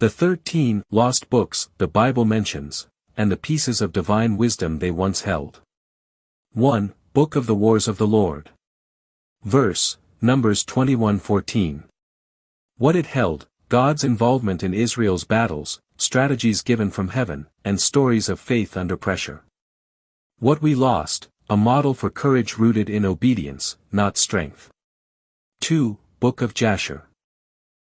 The 13 lost books the Bible mentions, and the pieces of divine wisdom they once held. 1. Book of the Wars of the Lord. Verse, Numbers 21:14. What it held: God's involvement in Israel's battles, strategies given from heaven, and stories of faith under pressure. What we lost: a model for courage rooted in obedience, not strength. 2. Book of Jasher.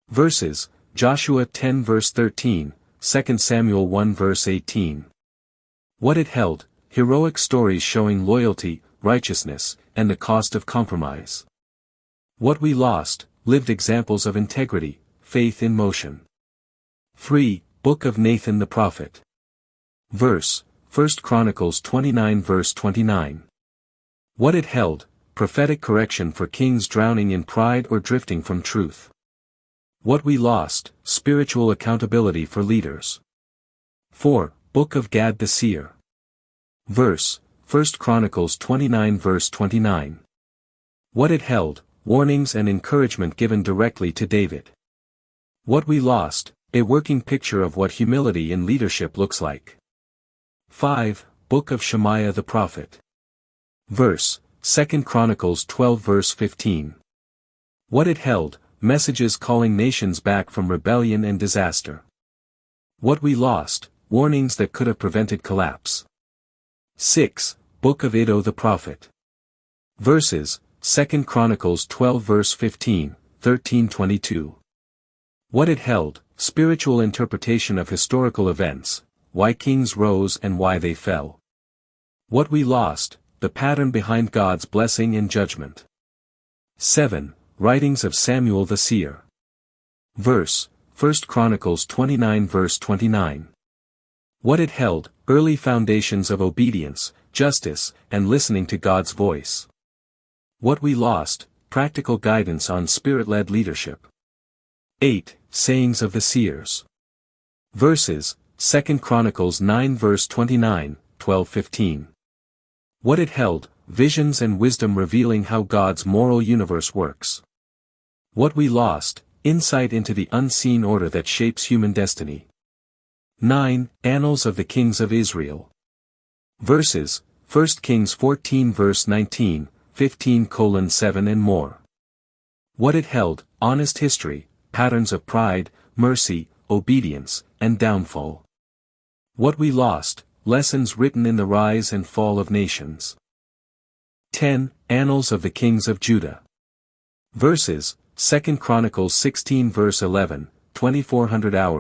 Verses, Joshua 10 verse 13, 2 Samuel 1 verse 18. What it held: heroic stories showing loyalty, righteousness, and the cost of compromise. What we lost: lived examples of integrity, faith in motion. 3. Book of Nathan the Prophet. Verse, 1 Chronicles 29 verse 29. What it held: prophetic correction for kings drowning in pride or drifting from truth. What we lost: spiritual accountability for leaders. 4. Book of Gad the Seer. Verse, 1 Chronicles 29 verse 29. What it held: warnings and encouragement given directly to David. What we lost: a working picture of what humility in leadership looks like. 5. Book of Shemaiah the Prophet. Verse, 2 Chronicles 12 verse 15. What it held: messages calling nations back from rebellion and disaster. What we lost: warnings that could have prevented collapse. 6. Book of Iddo the Prophet. Verses, 2 Chronicles 12 verse 15, 13-22. What it held: spiritual interpretation of historical events, why kings rose and why they fell. What we lost: the pattern behind God's blessing and judgment. 7. Writings of Samuel the Seer. Verse, 1 Chronicles 29 verse 29. What it held: early foundations of obedience, justice, and listening to God's voice. What we lost: practical guidance on spirit-led leadership. 8. Sayings of the Seers. Verses, 2 Chronicles 9 verse 29, 12-15. What it held: visions and wisdom revealing how God's moral universe works. What we lost: insight into the unseen order that shapes human destiny. 9. Annals of the Kings of Israel. Verses, 1 Kings 14 verse 19, 15:7 and more. What it held: honest history, patterns of pride, mercy, obedience, and downfall. What we lost: lessons written in the rise and fall of nations. 10. Annals of the Kings of Judah. Verses, 2 Chronicles 16 verse 11, 2400 hours.